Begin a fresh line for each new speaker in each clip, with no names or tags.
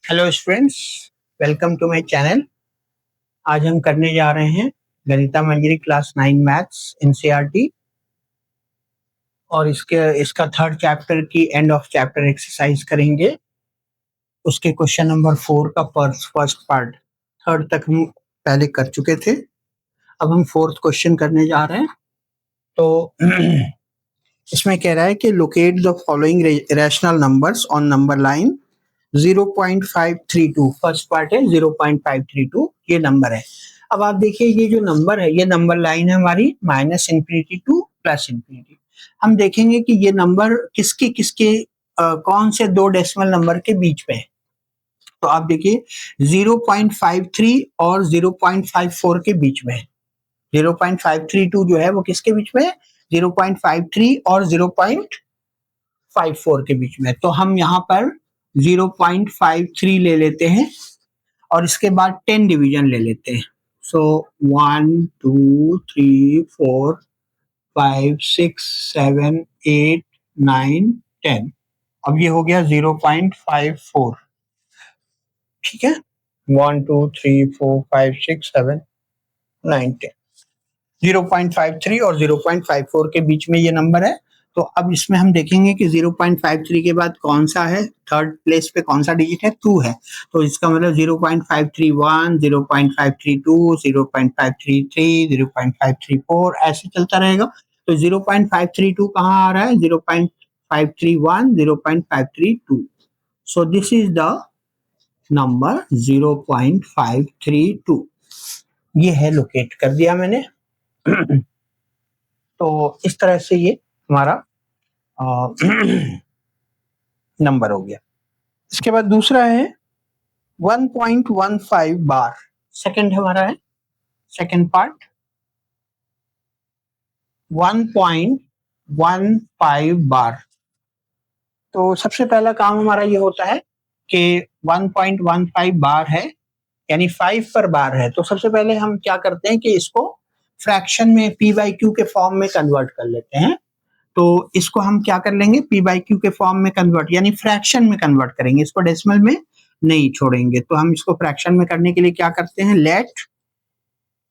Hello students, welcome to my channel. आज हम करने जा रहे हैं Ganita Manjari class 9 maths NCERT और इसका थर्ड चैप्टर की एंड ऑफ चैप्टर एक्सरसाइज करेंगे। उसके क्वेश्चन नंबर 4 का फर्स्ट पार्ट थर्ड तक हम पहले कर चुके थे। अब हम फोर्थ क्वेश्चन करने जा रहे हैं। तो इसमें कह रहा है कि locate the following rational numbers on number line 0.532। First part है 0.532, ये नंबर है। अब आप देखिए ये जो नंबर है, ये नंबर लाइन है हमारी minus infinity two plus infinity. हम देखेंगे कि ये नंबर किसके किसके कौन से दो डेसिमल नंबर के बीच में है। तो आप देखिए 0.53 और 0.54 के बीच में है। 0.532 जो है वो किसके बीच में है? 0.53 और 0.54 के बीच में। तो हम यहाँ पर 0.53 ले लेते हैं और इसके बाद 10 डिवीजन ले लेते हैं। सो 1 2 3 4 5 6 7 8 9 10। अब ये हो गया 0.54। ठीक है, 1 2 3 4 5 6 7 9 10। 0.53 और 0.54 के बीच में ये नंबर है। तो अब इसमें हम देखेंगे कि 0.53 के बाद कौन सा है, थर्ड प्लेस पे कौन सा डिजिट है, 2 है। तो इसका मतलब 0.531, 0.532, 0.533, 0.534 ऐसे चलता रहेगा। तो 0.532 कहाँ आ रहा है? 0.531, 0.532। So this is the number 0.532। ये है, लोकेट कर दिया मैंने। तो इस तरह से ये हमारा नंबर हो गया। इसके बाद दूसरा है 1.15 बार। सेकंड हमारा है, सेकंड पार्ट 1.15 बार। तो सबसे पहला काम हमारा ये होता है कि 1.15 बार है, यानी 5 पर बार है। तो सबसे पहले हम क्या करते हैं कि इसको फ्रैक्शन में पी बाई क्यू के फॉर्म में कन्वर्ट कर लेते हैं। तो इसको हम क्या कर लेंगे, पी बाई क्यू के फॉर्म में कन्वर्ट, यानी फ्रैक्शन में कन्वर्ट करेंगे, इसको डेसिमल में नहीं छोड़ेंगे। तो हम इसको फ्रैक्शन में करने के लिए क्या करते हैं, let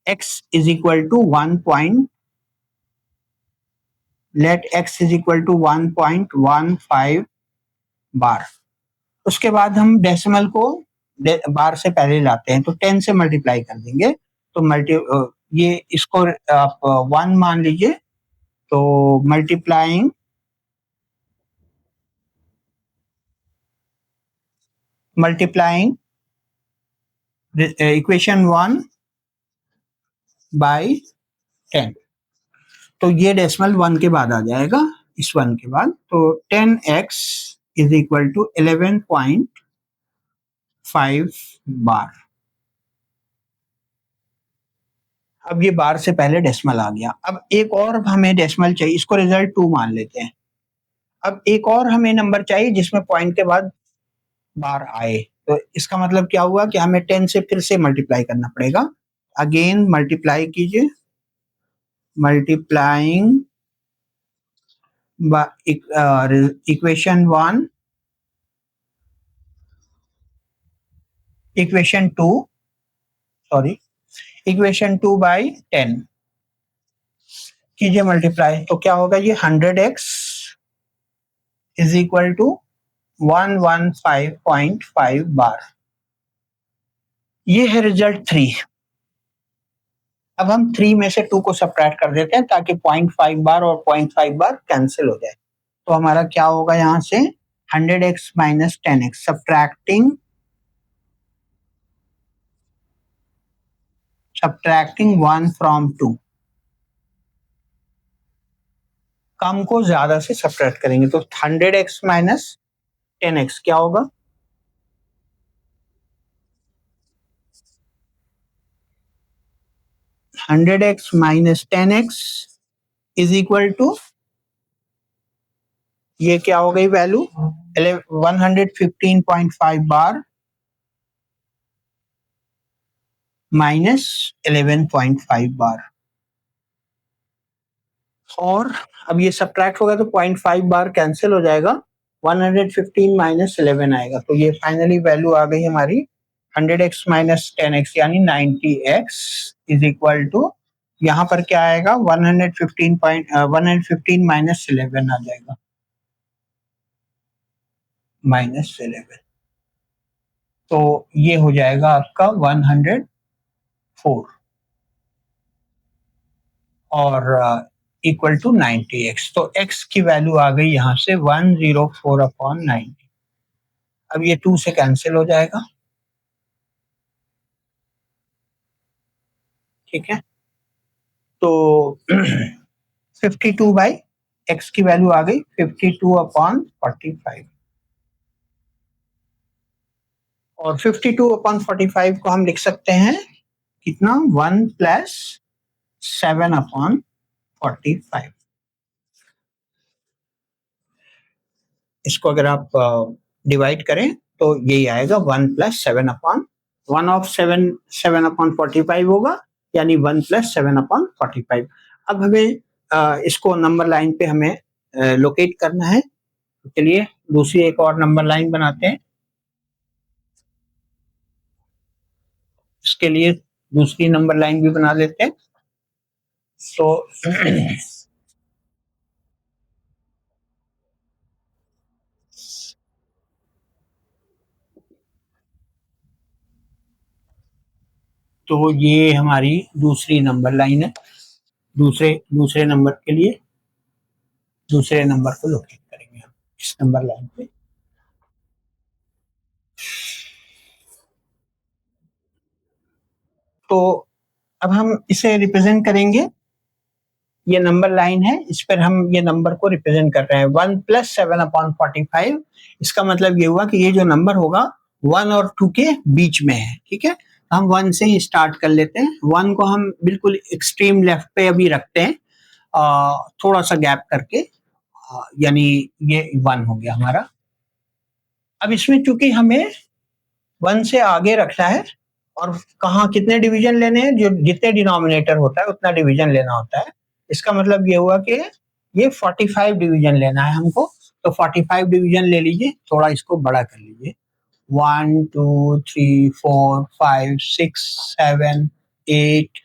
x is equal to 1.15 बार। उसके बाद हम डेसिमल को बार से पहले लाते हैं, तो 10 से मल्टीप्लाई कर देंगे। तो ये इसको आप 1 मान लीजिए। तो मल्टीप्लाइंग इक्वेशन 1 बाई 10। तो ये डेसिमल 1 के बाद आ जाएगा, इस 1 के बाद। तो 10x इज इक्वल टू 11.5 बार। अब ये बार से पहले डेसिमल आ गया। अब एक और हमें डेसिमल चाहिए, इसको रिजल्ट 2 मान लेते हैं। अब एक और हमें नंबर चाहिए जिसमें पॉइंट के बाद बार आए। तो इसका मतलब क्या हुआ कि हमें 10 से फिर से मल्टीप्लाई करना पड़ेगा। अगेन मल्टीप्लाई कीजिए, मल्टीप्लाइंग इक्वेशन 1 इक्वेशन 2 बाई 10 कीजिए मल्टीप्लाई। तो क्या होगा, ये 100x इज इक्वल टू 115.5 बार। ये है रिजल्ट 3। अब हम 3 में से 2 को सब्ट्रैक्ट कर देते हैं ताकि 0.5 बार और 0.5 बार कैंसिल हो जाए। तो हमारा क्या होगा, यहां से 100x minus 10x, subtracting 1 from 2। कम को ज्यादा से सब्ट्रैक्ट करेंगे। तो 100x माइनस 10x क्या होगा, 100x minus 10x is equal to, ये क्या हो गई वैल्यू, 115.5 बार माइनस 11.5 बार। और अब ये सब्ट्रैक्ट होगा तो 0.5 बार कैंसिल हो जाएगा। 115 माइनस 11 आएगा, तो ये फाइनली वैल्यू आ गई हमारी 100x माइनस 10x यानी 90x इज इक्वल टू, यहाँ पर क्या आएगा 115 माइनस 11 आ जाएगा, माइनस 11, तो ये हो जाएगा आपका 104 और इक्वल टू 90x, तो x की वैल्यू आ गई यहाँ से 104 अपॉन 90। अब ये 2 से कैंसिल हो जाएगा, ठीक है, तो 52 बाई x की वैल्यू आ गई 52 अपॉन 45, और 52 अपॉन 45 को हम लिख सकते हैं कितना, 1 प्लस 7 अपॉन 45। इसको अगर आप डिवाइड करें तो यही आएगा 1 प्लस 7 अपॉन 1 ऑफ 7 अपॉन 45 होगा, यानी 1 प्लस 7 अपॉन 45। अब हमें इसको नंबर लाइन पे हमें लोकेट करना है, तो चलिए दूसरी एक और नंबर लाइन बनाते हैं। इसके लिए दूसरी नंबर लाइन भी बना लेते हैं, तो तो ये हमारी दूसरी नंबर लाइन है, दूसरे दूसरे नंबर के लिए दूसरे नंबर को लोकेट करेंगे हम इस नंबर लाइन पे। तो अब हम इसे रिप्रेजेंट करेंगे, ये नंबर लाइन है, इस पर हम ये नंबर को रिप्रेजेंट कर रहे हैं 1 प्लस 7 अपॉन 45। इसका मतलब ये हुआ कि ये जो नंबर होगा 1 और 2 के बीच में है, ठीक है, हम 1 से ही स्टार्ट कर लेते हैं। 1 को हम बिल्कुल एक्सट्रीम लेफ्ट पे अभी रखते हैं, थोड़ा सा गैप करके, यानी ये 1 हो गया हमारा। अब इसमें चूंकि हमें 1 से आगे रखना है और कहाँ कितने डिवीजन लेने हैं, जो जितने डिनोमिनेटर होता है उतना डिवीजन लेना होता है। इसका मतलब ये हुआ कि ये 45 डिवीजन लेना है हमको, तो 45 डिवीजन ले लीजिए, थोड़ा इसको बड़ा कर लीजिए, 1 2 3 4 5 6 7 8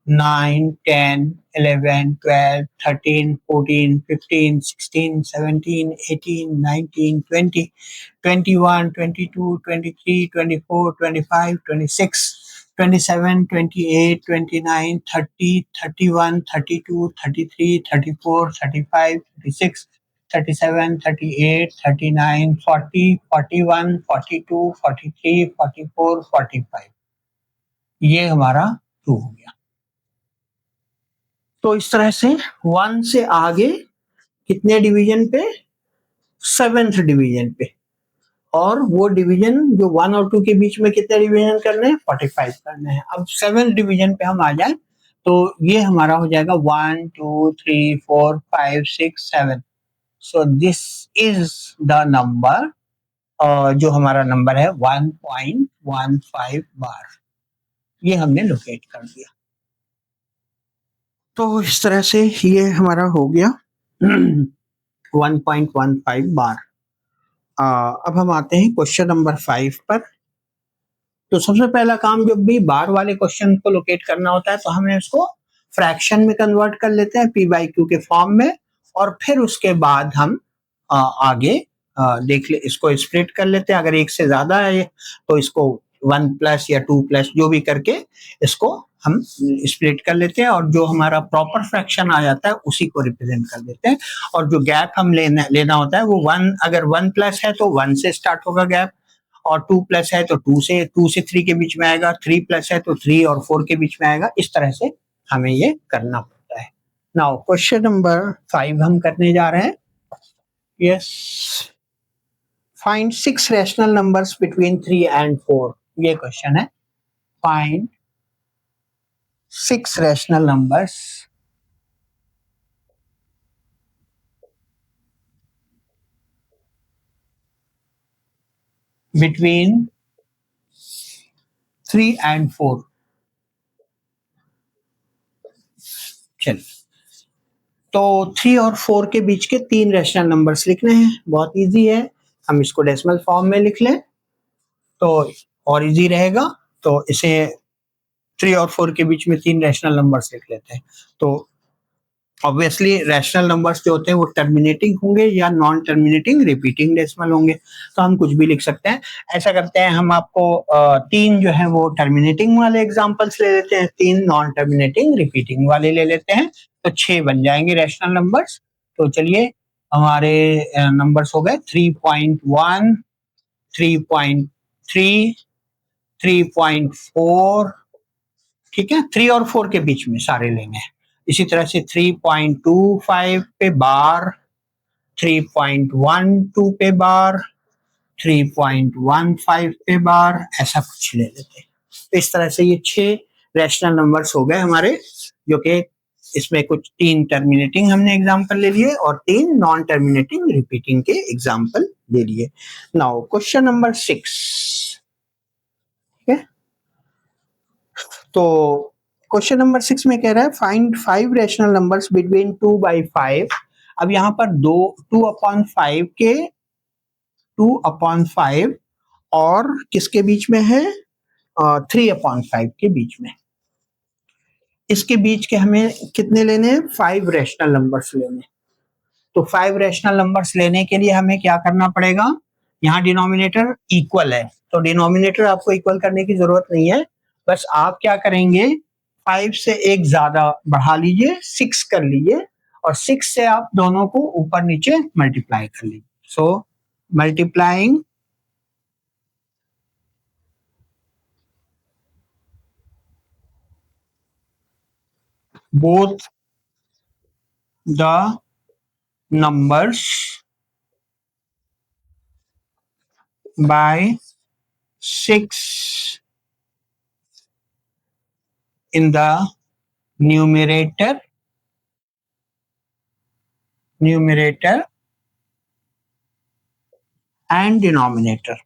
9 10 11 12 13 14 15 16 17 18 19 20 21 22 23 24 25 26 27 28 29 30 31 32 33 34 35 36 37 38 39 40 41 42 43 44 45, ये हमारा 2 हो गया। तो इस तरह से 1 से आगे कितने डिवीजन पे, 7th डिवीजन पे, और वो डिवीजन जो 1 और 2 के बीच में कितने डिवीजन करने हैं, 45 करने हैं। अब 7th डिवीजन पे हम आ जाए तो ये हमारा हो जाएगा 1 2 3 4 5 6 7, so this is the number, जो हमारा नंबर है 1.15 बार, ये हमने लोकेट कर दिया। तो इस तरह से ये हमारा हो गया 1.15 बार। अब हम आते हैं क्वेश्चन नंबर 5 पर। तो सबसे पहला काम जब भी बार वाले क्वेश्चन को लोकेट करना होता है तो हमें इसको फ्रैक्शन में कन्वर्ट कर लेते हैं, पी बाई क्यू के फॉर्म में, और फिर उसके बाद हम आगे देख ले, इसको स्प्लिट कर लेते हैं। अगर एक से ज्यादा है तो इसको 1 प्लस या 2 प्लस जो भी करके इसको हम स्प्लिट कर लेते हैं, और जो हमारा प्रॉपर फ्रैक्शन आ जाता है उसी को रिप्रेजेंट कर देते हैं। और जो गैप हम लेना होता है वो 1, अगर 1 प्लस है तो 1 से स्टार्ट होगा गैप, और 2 प्लस है तो 2 से 3 के बीच में आएगा, 3 प्लस है तो 3 और 4 के बीच में आएगा। इस तरह से हमें ये करना पड़ता है। नाउ क्वेश्चन नंबर 5 हम करने जा रहे हैं। Yes, find 6 rational numbers between 3 and 4, ये क्वेश्चन है। Find 6 rational numbers between 3 and 4। चलिए, तो 3 और 4 के बीच के 3 रैशनल नंबर्स लिखने हैं, बहुत इजी है। हम इसको डेसिमल फॉर्म में लिख लें तो और इजी रहेगा। तो इसे 3 और 4 के बीच में 3 रैशनल नंबर्स लिख लेते हैं। तो ऑब्वियसली रैशनल नंबर्स जो होते हैं वो टर्मिनेटिंग होंगे या नॉन टर्मिनेटिंग रिपीटिंग डेसिमल होंगे, तो हम कुछ भी लिख सकते हैं। ऐसा करते हैं, हम आपको 3 जो है वो टर्मिनेटिंग वाले एग्जांपल्स ले लेते हैं, 3 नॉन टर्मिनेटिंग रिपीटिंग वाले ले लेते हैं, तो 6 बन जाएंगे रैशनल नंबर्स। तो चलिए, हमारे नंबर्स हो गए 3.1, 3.3, 3.4, ठीक है, 3 और 4 के बीच में सारे लेंगे। इसी तरह से 3.25 पे बार, 3.12 पे बार, 3.15 पे बार, ऐसा कुछ ले लेते हैं। तो इस तरह से ये 6 रैशनल नंबर्स हो गए हमारे, जो कि इसमें कुछ 3 टर्मिनेटिंग हमने एग्जांपल ले लिए और 3 नॉन टर्मिनेटिंग रिपीटिंग के एग्जांपल ले लिए। नाउ क्वेश्चन नंबर 6, ठीक है। तो क्वेश्चन नंबर 6 में कह रहा है फाइंड 5 रैशनल नंबर्स बिटवीन 2/5। अब यहाँ पर 2/5 के 2/5 और किसके बीच में है, 3/5 के बीच में। इसके बीच के हमें कितने लेने हैं, 5 रैशनल नंबर्स लेने। तो 5 रैशनल नंबर्स लेने के लिए हमें क्या करना पड़ेगा, यहाँ डिनोमिनेटर इक्वल है, तो डिनोमिनेटर आपको इक्वल करने की जरूरत नहीं है। बस आप क्या करेंगे, 5 से एक ज्यादा बढ़ा लीजिए, 6 कर लीजिए, और 6 से आप दोनों को ऊपर नीचे मल्टीप्लाई कर लीजिए। सो multiplying both the numbers by 6 in the numerator and denominator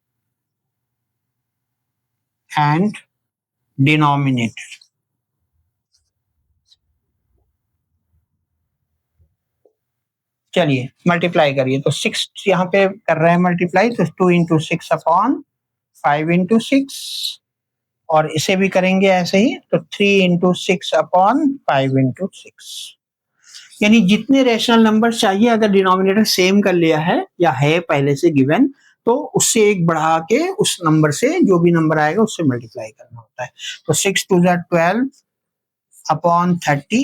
चलिए मल्टीप्लाई करिए, तो 6 यहाँ पे कर रहे हैं मल्टीप्लाई, तो 2 इंटू 6 अपॉन 5 इंटू 6, और इसे भी करेंगे ऐसे ही, तो 3 इंटू 6 अपॉन 5 इंटू 6। यानी जितने रैशनल नंबर चाहिए, अगर डिनोमिनेटर सेम कर लिया है या है पहले से गिवन, तो उससे एक बढ़ा के उस नंबर से जो भी नंबर आएगा उससे मल्टीप्लाई करना होता है। तो 6 टू द 12 अपॉन 30,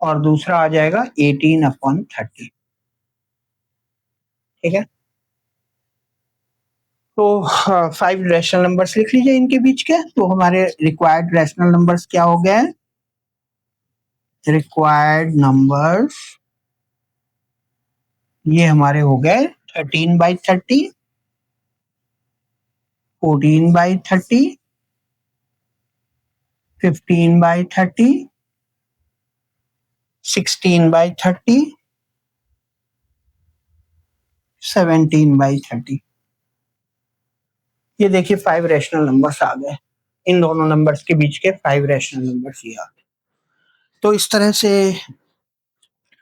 और दूसरा आ जाएगा 18 अपॉन 30, ठीक है। तो 5 रैशनल नंबर्स लिख लीजिए इनके बीच के। तो हमारे रिक्वायर्ड रैशनल नंबर्स क्या हो गए, रिक्वायर्ड नंबर्स ये हमारे हो गए 13/30, 14/30, 15/30, 16/30, 17/30। ये देखिए 5 रैशनल नंबर्स आ गए, इन दोनों नंबर्स के बीच के 5 रैशनल नंबर्स ये आ गए। तो इस तरह से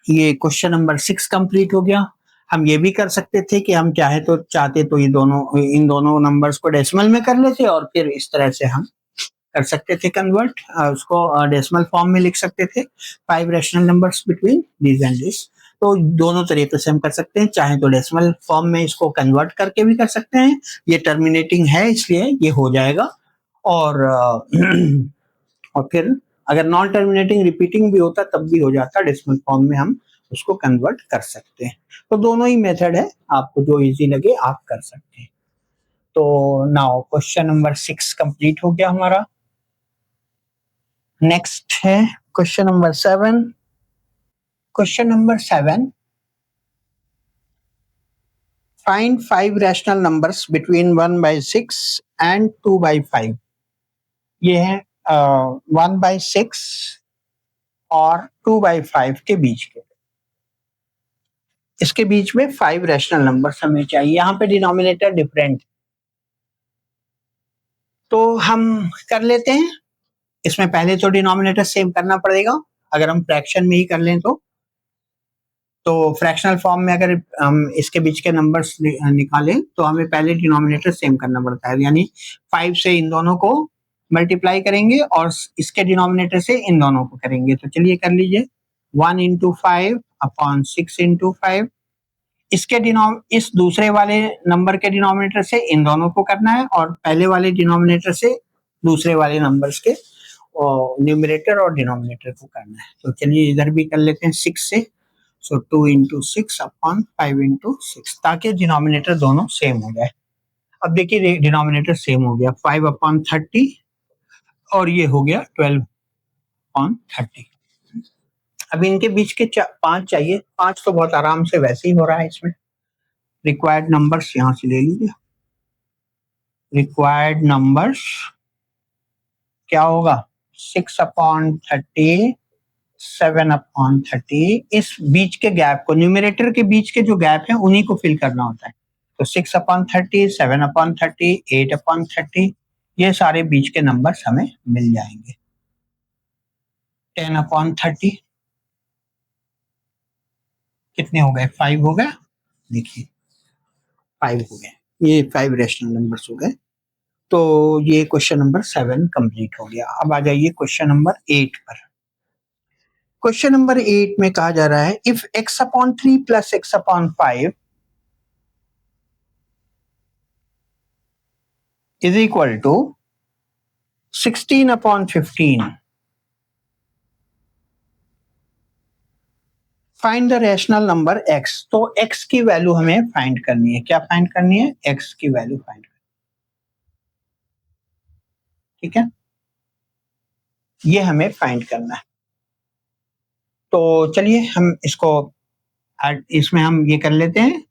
ये क्वेश्चन नंबर 6 कंप्लीट हो गया। हम ये भी कर सकते थे कि हम चाहते तो ये दोनों इन दोनों नंबर्स को डेसिमल में कर लेते, और फिर इस तरह से हम कर सकते थे कन्वर्ट, उसको डेसिमल फॉर्म में लिख सकते थे, 5 rational numbers between this and this. तो दोनों तरीके से हम कर सकते हैं, चाहे तो डेसिमल फॉर्म में इसको कन्वर्ट करके भी कर सकते हैं, ये टर्मिनेटिंग है इसलिए ये हो जाएगा, और और फिर अगर नॉन टर्मिनेटिंग रिपीटिंग भी होता तब भी हो जाता, डेसिमल फॉर्म में हम उसको कन्वर्ट कर सकते हैं। तो दोनों ही मेथड है, आपको जो इजी लगे आप कर सकते हैं। तो नाउ क्वेश्चन नंबर 6 कंप्लीट हो गया हमारा। नेक्स्ट है question number 7। Question number 7, find 5 rational numbers between 1/6 and 2/5। ये है 1/6 और 2/5 के बीच के, इसके बीच में 5 रैशनल नंबर्स हमें चाहिए। यहाँ पे डिनोमिनेटर डिफरेंट, तो हम कर लेते हैं। इसमें पहले तो डिनोमिनेटर सेम करना पड़ेगा, अगर हम फ्रैक्शन में ही कर लें तो तो फ्रैक्शनल फॉर्म में अगर हम इसके बीच के नंबर्स निकालें तो हमें पहले डिनोमिनेटर सेम करना पड़ता है, यानी 5 से इन दोनों को मल्टीप्लाई करेंगे और इसके डिनोमिनेटर से इन दोनों को करेंगे। तो चलिए कर लीजिए, 1 इंटू 5 अपॉन 6 इंटू 5। इस दूसरे वाले नंबर के डिनोमिनेटर से इन दोनों को करना है और पहले वाले डिनोमिनेटर से दूसरे वाले नंबर्स के न्यूमरेटर और डिनोमिनेटर को करना है। तो चलिए इधर भी कर लेते हैं 6 से। सो 2 इंटू 6 अपॉन 5 इंटू 6, ताकि डिनोमिनेटर दोनों सेम हो जाए। अब देखिए डिनोमिनेटर सेम हो गया, 5 अपॉन 30 और ये हो गया 12 अपॉन 30। अब इनके बीच के 5 चाहिए, 5 तो बहुत आराम से वैसे ही हो रहा है इसमें। रिक्वायर्ड नंबर्स यहां से ले लीजिए, रिक्वायर्ड नंबर्स क्या होगा, 6 अपॉन 30, 7 अपॉन 30। इस बीच के गैप को, न्यूमरेटर के बीच के जो गैप है उन्हीं को फिल करना होता है। तो 6 अपॉन 30, 7 अपॉन 30, 8 अपॉन 30, ये सारे बीच के नंबर्स हमें मिल जाएंगे। 10 अपॉन 30 कितने हो गए, 5 हो गए। देखिए 5 हो गए, ये 5 रेशनल नंबर्स हो गए। तो ये क्वेश्चन नंबर 7 कंप्लीट हो गया। अब आ जाइए क्वेश्चन नंबर 8 पर। क्वेश्चन नंबर 8 में कहा जा रहा है, if x upon 3 plus x upon 5 is equal to 16 upon 15, find the rational number x। तो x की वैल्यू हमें फाइंड करनी है। क्या फाइंड करनी है, x की वैल्यू फाइंड करनी है। ठीक है, ये हमें फाइंड करना है। तो चलिए हम इसमें हम ये कर लेते हैं,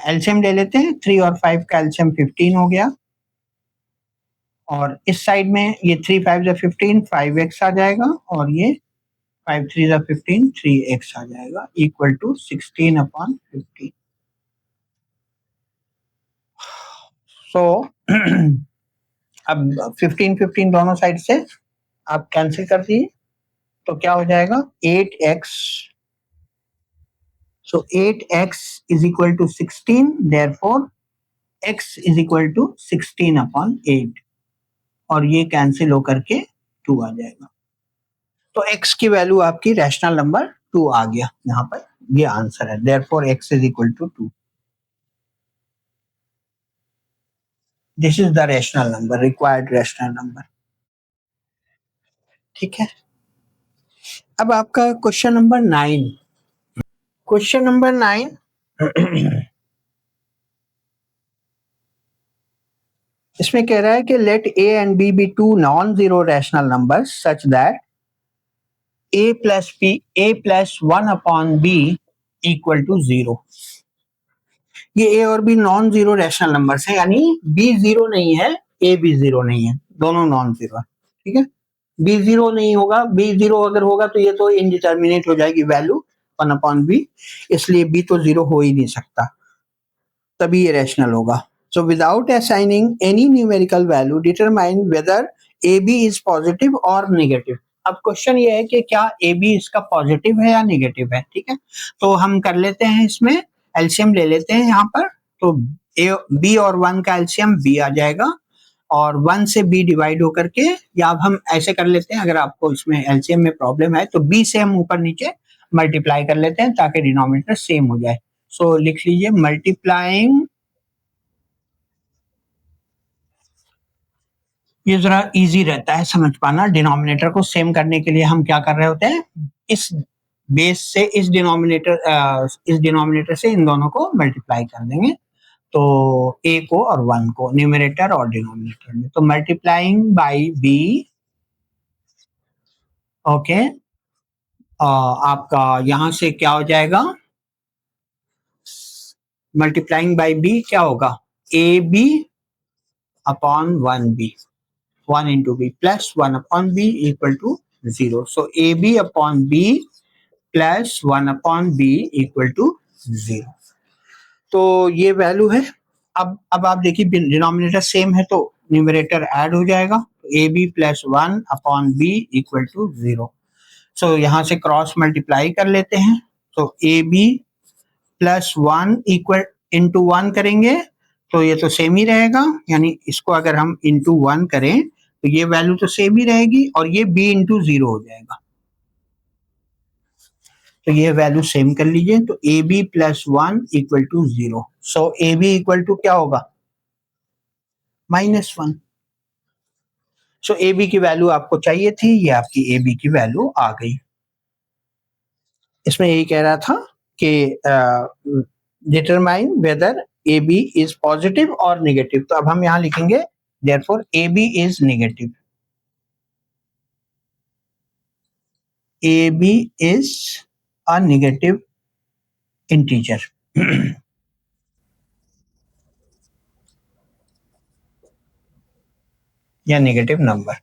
एलसीएम ले लेते हैं। 3 और 5 का एलसीएम 15 हो गया, और इस साइड में ये 3 5 जा 15, 5x आ जाएगा, और ये 5 3 जा 15, 3x आ जाएगा, इक्वल टू 16 अपॉन 15। सो अब 15 15 दोनों साइड से आप कैंसिल कर दिए, तो क्या हो जाएगा 8x। So 8x is equal to 16, therefore x is equal to 16 upon 8, और ये कैंसिल होकर के 2 आ जाएगा। तो x की वैल्यू आपकी रैशनल नंबर 2 आ गया यहाँ पर, ये आंसर है। Therefore x is equal to 2। This is the rational number, required rational number. ठीक है, अब आपका क्वेश्चन नंबर 9। क्वेश्चन नंबर 9 इसमें कह रहा है कि let a and b be two non zero rational numbers such that a plus 1 upon b equal to 0। ये a और b non zero rational numbers है, यानी b जीरो नहीं है, a भी जीरो नहीं है, दोनों नॉन जीरो है। ठीक है, b जीरो नहीं होगा, b जीरो अगर होगा तो ये तो इनडिटर्मिनेट हो जाएगी वैल्यू 1 अपॉन b, इसलिए b तो जीरो हो ही नहीं सकता, तभी ये रैशनल होगा। So without assigning any numerical value determine whether a b is positive और नेगेटिव। अब क्वेश्चन ये है कि क्या ए बी इसका पॉजिटिव है या नेगेटिव है। ठीक है, तो हम कर लेते हैं, इसमें एलसीएम ले लेते हैं यहाँ पर। तो बी और 1 का एलसीएम बी आ जाएगा, और 1 से बी डिवाइड होकर के, या अब हम ऐसे कर लेते हैं, अगर आपको इसमें एलसीएम में प्रॉब्लम है तो बी से हम ऊपर नीचे मल्टीप्लाई कर लेते हैं ताकि डिनोमिनेटर सेम हो जाए। सो लिख लीजिए मल्टीप्लाइंग, ये जरा इजी रहता है समझ पाना। डिनोमिनेटर को सेम करने के लिए हम क्या कर रहे होते हैं, इस बेस से इस डिनोमिनेटर से इन दोनों को मल्टीप्लाई कर देंगे, तो a को और 1 को न्यूमरेटर और डिनोमिनेटर में। तो मल्टीप्लाइंग बाई b, ओके, आपका यहां से क्या हो जाएगा, मल्टीप्लाइंग बाई b क्या होगा, a b upon 1b, 1 into b plus 1 upon b equal to 0. So ab upon b plus 1 upon b equal to 0. तो ये वैल्यू है। अब आप देखिए डिनोमिनेटर सेम है तो न्यूमरेटर ऐड हो जाएगा, a b plus 1 upon b equal to 0। So यहाँ से क्रॉस मल्टीप्लाई कर लेते हैं, तो a b plus 1 equal into 1 करेंगे तो ये तो सेम ही रहेगा, यानी इसको अगर हम इंटू 1 करें तो ये वैल्यू तो सेम ही रहेगी और ये b इंटू 0 हो जाएगा। तो ये वैल्यू सेम कर लीजिए, तो a b plus 1 equal to 0। So a b equal to क्या होगा, -1। सो ए बी की वैल्यू आपको चाहिए थी, ये आपकी ए बी की वैल्यू आ गई। इसमें यही कह रहा था कि determine whether a b is positive और नेगेटिव। तो अब हम यहाँ लिखेंगे therefore a b is negative, a b is a negative integer. या नेगेटिव नंबर।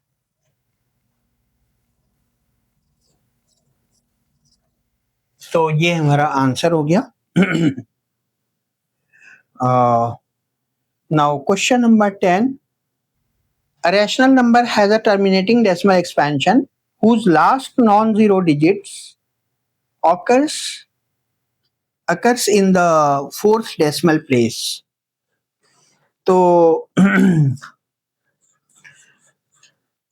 तो ये हमारा आंसर हो गया। Now question number 10, a rational number has a terminating decimal expansion whose last non-zero digits occurs in the fourth decimal place। तो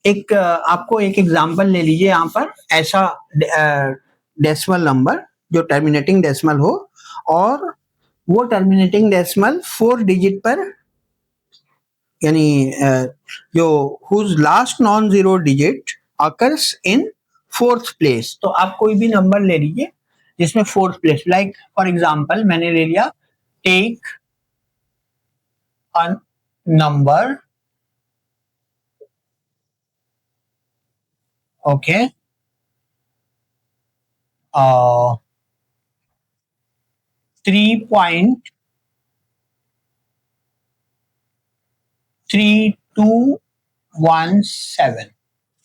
आपको एक example ले लीजिए यहाँ पर, ऐसा डेसिमल नंबर जो टर्मिनेटिंग डेसिमल हो और वो टर्मिनेटिंग डेसिमल 4 डिजिट पर, यानी जो whose last non zero digit occurs in fourth place. तो आप कोई भी नंबर ले लीजिए जिसमें fourth place, like for example मैंने ले लिया टेक अ नंबर, ओके, 3.3217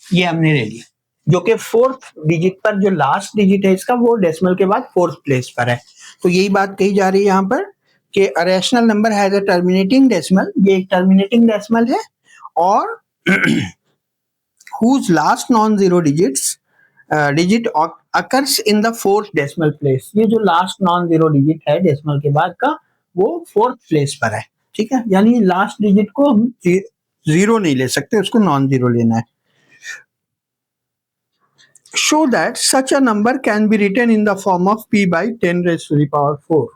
ये हमने ले लिया, जो कि फोर्थ डिजिट पर, जो लास्ट डिजिट है इसका वो डेसिमल के बाद फोर्थ प्लेस पर है। तो यही बात कही जा रही है यहाँ पर कि a rational number has a terminating decimal, ये एक टर्मिनेटिंग डेसिमल है, और whose last non-zero digit occurs in the fourth decimal place। ये जो लास्ट नॉन जीरो डिजिट है डेसिमल के बाद का वो फोर्थ प्लेस पर है, ठीक है, यानी लास्ट डिजिट को हम जीरो नहीं ले सकते, उसको नॉन जीरो लेना है। Show that such a number can be written in the form of p by 10 raised to the power 4।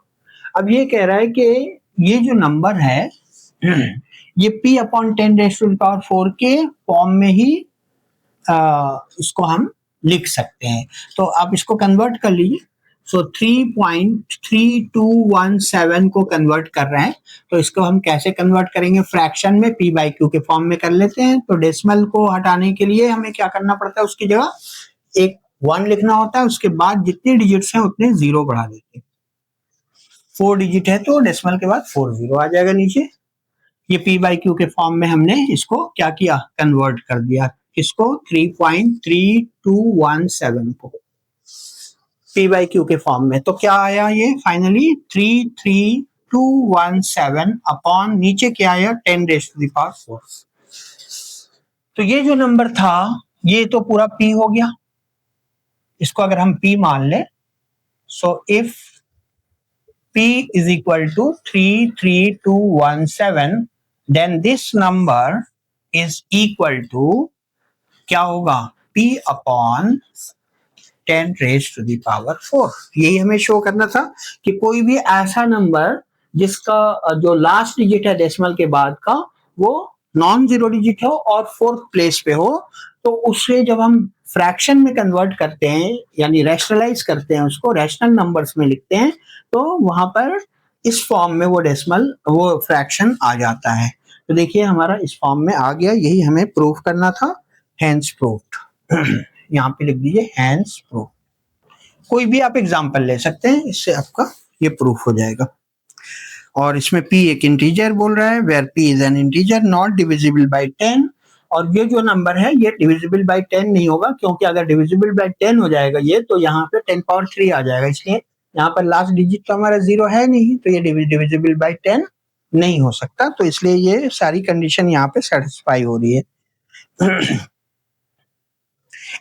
अब ये कह रहा है कि ये जो नंबर है ये p upon 10 raise to the power 4 के फॉर्म में ही इसको हम लिख सकते हैं। तो आप इसको कन्वर्ट कर लीजिए। सो 3.3217 को कन्वर्ट कर रहे हैं, तो इसको हम कैसे कन्वर्ट करेंगे, फ्रैक्शन में p बाई q के फॉर्म में कर लेते हैं। तो डेसिमल को हटाने के लिए हमें क्या करना पड़ता है, उसकी जगह एक 1 लिखना होता है, उसके बाद जितने डिजिट्स हैं उतने जीरो बढ़ा देते हैं। 4 डिजिट है तो डेसिमल के बाद 4 जीरो आ जाएगा नीचे। ये p बाई q के फॉर्म में हमने इसको क्या किया, कन्वर्ट कर दिया। इसको 3.3217 को p बाई q के फॉर्म में, तो क्या आया ये फाइनली 33217 अपॉन नीचे क्या आया 10 रेज़ टू द पावर 4। तो ये जो नंबर था ये तो पूरा p हो गया, इसको अगर हम p मान ले, so if p is equal to 33217 then this number is equal to क्या होगा, p upon 10 raise to the power 4। यही हमें शो करना था कि कोई भी ऐसा नंबर जिसका जो लास्ट डिजिट है डेसिमल के बाद का वो नॉन जीरो डिजिट हो और फोर्थ प्लेस पे हो, तो उससे जब हम फ्रैक्शन में कन्वर्ट करते हैं यानी रैशनलाइज करते हैं, उसको रैशनल नंबर्स में लिखते हैं, तो वहां पर इस फॉर्म में वो डेसिमल वो फ्रैक्शन आ जाता है। तो देखिए हमारा इस फॉर्म में आ गया, यही हमें प्रूफ करना था, हैंस प्रूव्ड। यहाँ पे लिख दीजिए हैंस प्रूफ। कोई भी आप एग्जांपल ले सकते हैं, इससे आपका ये प्रूफ हो जाएगा। और इसमें p एक इंटीजर बोल रहा है, where p is an integer not divisible by 10, और ये जो नंबर है ये डिविजिबल बाय 10 नहीं होगा, क्योंकि अगर डिविजिबल बाय 10 हो जाएगा ये तो यहाँ पे 10 पावर 3 आ जाएगा, इसलिए यहाँ पर लास्ट डिजिट तो हमारा जीरो है नहीं, तो ये डिविजिबल बाय 10 नहीं हो सकता, तो इसलिए ये सारी कंडीशन यहाँ पे सेटिस्फाई हो रही है।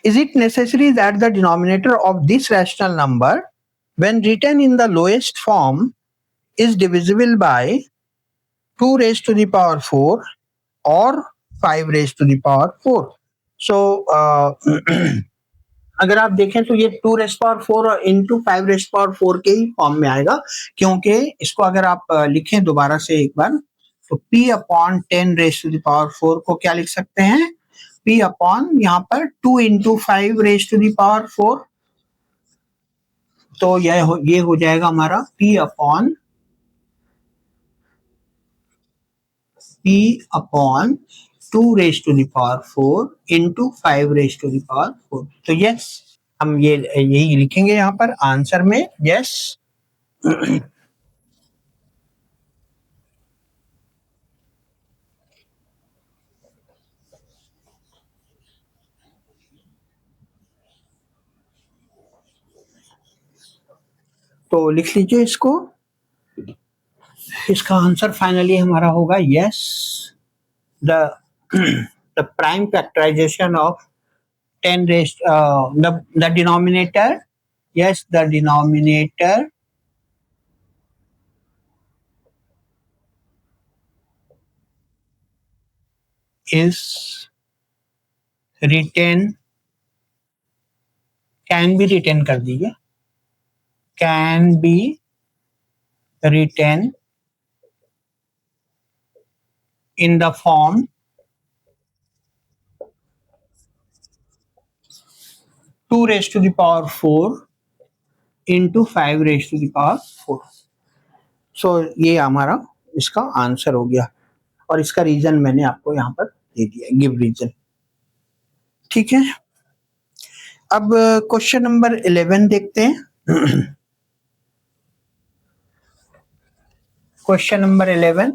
Is it necessary that the denominator of this rational number when written in the lowest form is divisible by 2 raised to the power 4 or 5 raised to the power 4. So अगर आप देखें तो ये 2 रेस्ट पावर 4 और into 5 rest power 4 के ही form में आएगा, क्योंकि इसको अगर आप लिखें दोबारा से एक बार तो p upon 10 raised to the power 4 को क्या लिख सकते हैं, p अपॉन यहाँ पर 2 into 5 raised to the power 4, तो ये हो जाएगा हमारा p upon 2 raised to the power 4 into 5 raised to the power 4. तो यस, हम यही लिखेंगे यहाँ पर आंसर में, यस. तो लिख लीजिए इसको, इसका आंसर फाइनली हमारा होगा yes. The prime factorization of 10 raised the denominator, yes, the denominator is written, can be written कर दीजिए, can be written in the form 2 raised to the power 4 into 5 raised to the power 4. So ये हमारा इसका answer हो गया, और इसका reason मैंने आपको यहाँ पर दे दिया, गिव रीजन. ठीक है, अब क्वेश्चन नंबर 11 देखते हैं. Question number 11,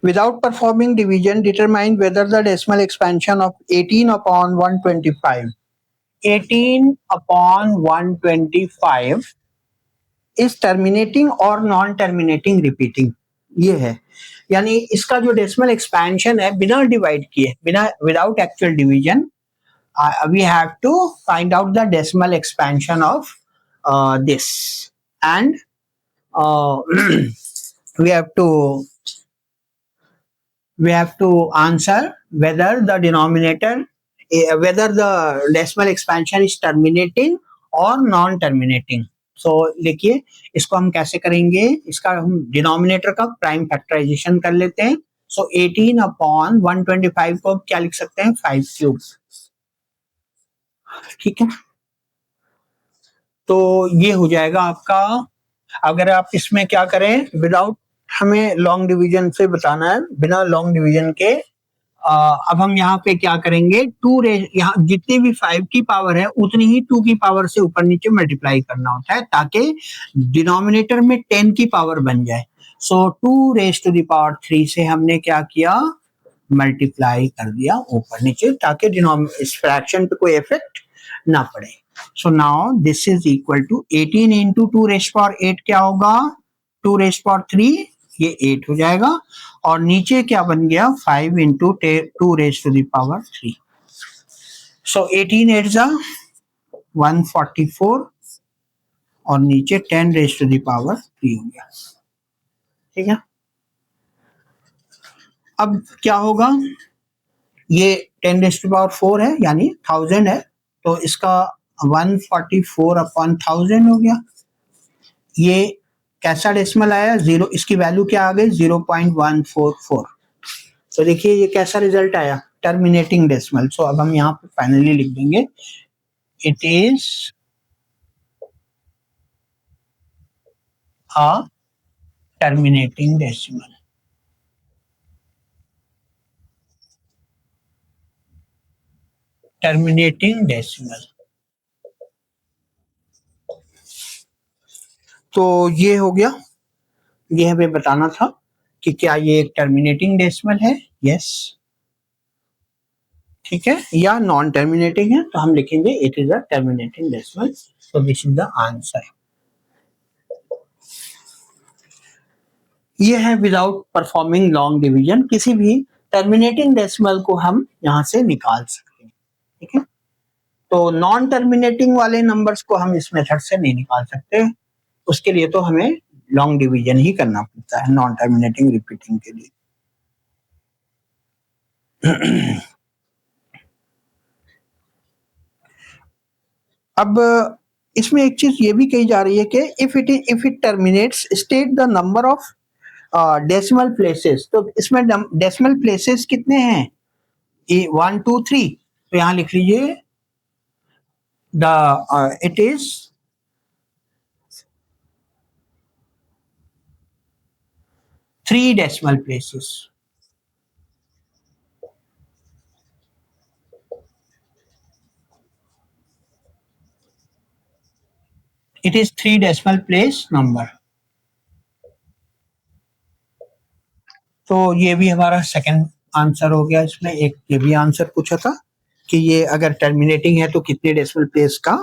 without performing division determine whether the decimal expansion of 18 upon 125 is terminating or non terminating repeating. ये है, यानी इसका जो डेसिमल एक्सपेंशन है बिना डिवाइड किए, बिना without actual division, we have to find out the decimal expansion of this, and we have to answer whether the denominator, whether the decimal expansion is terminating or non terminating. So देखिए इसको हम कैसे करेंगे, इसका हम denominator का prime factorisation कर लेते हैं. सो 18 अपॉन 125 को क्या लिख सकते हैं, 5 क्यूब. ठीक है, तो ये हो जाएगा आपका. अगर आप इसमें क्या करें, विदाउट, हमें लॉन्ग डिवीजन से बताना है, बिना लॉन्ग डिवीजन के. अब हम यहाँ पे क्या करेंगे, 2 यहाँ जितनी भी 5 की पावर है उतनी ही 2 की पावर से ऊपर नीचे मल्टीप्लाई करना होता है, ताकि डिनोमिनेटर में 10 की पावर बन जाए. सो 2 रेज टू द पावर 3 से हमने क्या किया, मल्टीप्लाई कर दिया ऊपर नीचे, ताकि इस फ्रैक्शन पे कोई इफेक्ट ना पड़े. So now this is equal to 18 into 2 raise power 8 क्या होगा, 2 रेज पावर 3, ये 8 हो जाएगा, और नीचे क्या बन गया, 5 into 2 raise to the power 3. So 18 8 जा 144, और नीचे 10 रेज टू द पावर 3 हो गया. ठीक है, अब क्या होगा, ये 10 रेज टू पावर 4 है, यानी 1000 है, तो इसका 144 अपॉन 1000 हो गया. ये कैसा डेसिमल आया, 0, इसकी वैल्यू क्या आ गई, 0.144. तो देखिए ये कैसा रिजल्ट आया, टर्मिनेटिंग डेसिमल. सो अब हम यहाँ पे फाइनली लिख देंगे, it is a terminating decimal. Terminating decimal. तो ये हो गया, ये हमें बताना था कि क्या ये एक टर्मिनेटिंग डेसिमल है, यस, ठीक है, या नॉन टर्मिनेटिंग है. तो हम लिखेंगे it is a terminating decimal. So this is the answer. ये है विदाउट परफॉर्मिंग लॉन्ग डिवीजन, किसी भी टर्मिनेटिंग डेसिमल को हम यहां से निकाल सकते हैं. ठीक है, तो नॉन टर्मिनेटिंग वाले नंबर्स को हम इस मेथड से नहीं निकाल सकते, उसके लिए तो हमें लॉन्ग डिवीजन ही करना पड़ता है नॉन टर्मिनेटिंग रिपीटिंग के लिए। अब इसमें एक चीज ये भी कही जा रही है कि if it terminates state the number of decimal places. तो इसमें डेसिमल प्लेसेस कितने हैं? 1 2 3, तो यहाँ लिख लीजिए the it is 3 decimal places. It is 3 decimal place number. तो ये भी हमारा सेकंड आंसर हो गया। इसमें एक ये भी आंसर पूछा था कि ये अगर टर्मिनेटिंग है तो कितने डेसिमल प्लेस का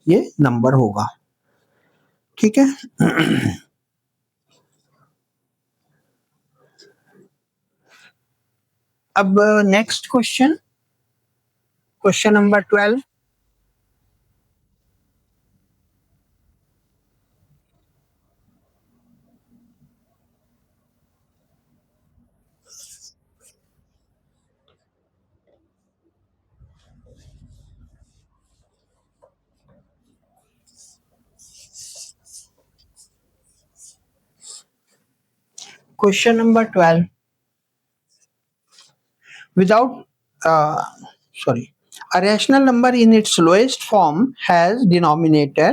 ये नंबर होगा। ठीक है। अब next question, question number 12। Question number 12. Without, sorry, a rational number in its lowest form has denominator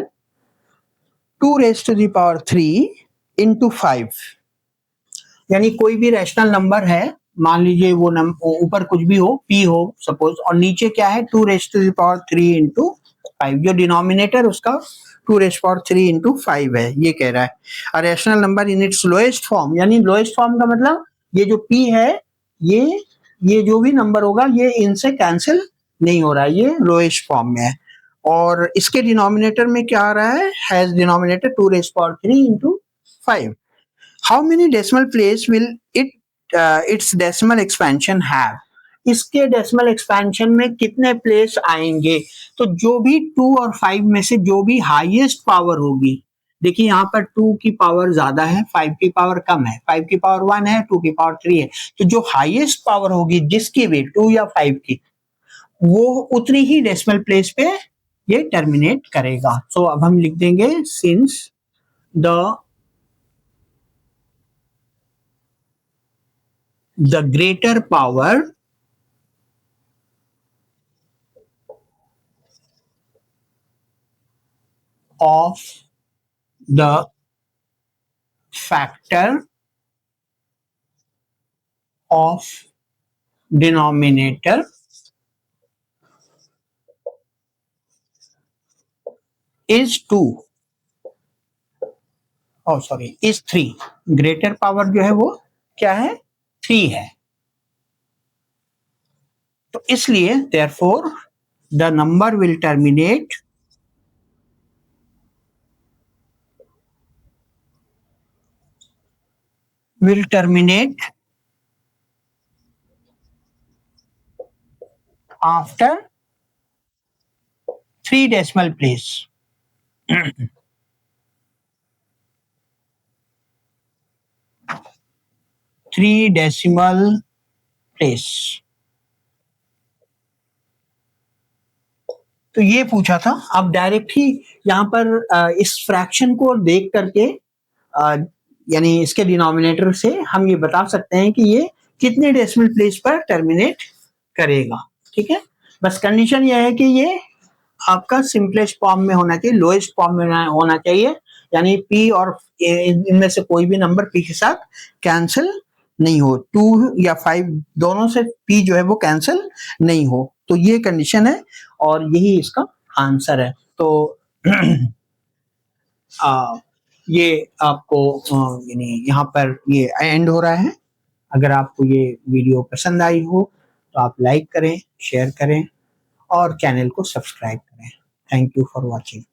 2 raised to the power 3 into 5। यानी कोई भी रैशनल नंबर है, मान लीजिए वो ऊपर कुछ भी हो, p हो सपोज, और नीचे क्या है 2 raised to the power 3 into 5, जो डिनोमिनेटर उसका 2 रेस्ट पावर 3 इंटू 5 है, ये कह रहा है। A rational number in its lowest form, यानी लोएस्ट फॉर्म का मतलब ये जो p है, ये जो भी नंबर होगा ये इनसे कैंसिल नहीं हो रहा है, ये लोएस्ट फॉर्म में है। और इसके डिनोमिनेटर में क्या आ रहा है, has denominator 2 rest power 3 into 5। How many decimal place will its decimal expansion have? इसके डेसिमल एक्सपेंशन में कितने प्लेस आएंगे? तो जो भी 2 और 5 में से जो भी हाईएस्ट पावर होगी, देखिए यहाँ पर 2 की पावर ज्यादा है, 5 की पावर कम है, 5 की पावर 1 है, 2 की पावर 3 है, तो जो हाईएस्ट पावर होगी जिसकी भी 2 या 5 की, वो उतनी ही डेसिमल प्लेस पे ये टर्मिनेट करेगा। सो अब हम लिख देंगे since the greater power of the factor of denominator is 2, oh sorry, is 3। Greater power जो है वो क्या है, 3 है। तो इसलिए therefore the number will terminate after 3 decimal place। 3 decimal place। तो ये पूछा था। अब डायरेक्ट ही यहाँ पर इस फ्रैक्शन को देख करके यानी इसके डिनोमिनेटर से हम ये बता सकते हैं कि ये कितने डेसिमल प्लेस पर टर्मिनेट करेगा। ठीक है, बस कंडीशन ये है कि ये आपका सिंपलेस्ट फॉर्म में होना चाहिए, लोएस्ट फॉर्म में होना चाहिए, यानी p और इनमें से कोई भी नंबर p के साथ कैंसिल नहीं हो, 2 या 5 दोनों से p जो है वो कैंसिल नहीं हो। तो ये कंडीशन है और यही इसका आंसर है। तो ये आपको यानी यहाँ पर ये एंड हो रहा है। अगर आपको ये वीडियो पसंद आई हो तो आप लाइक करें, शेयर करें और चैनल को सब्सक्राइब करें। Thank you for watching.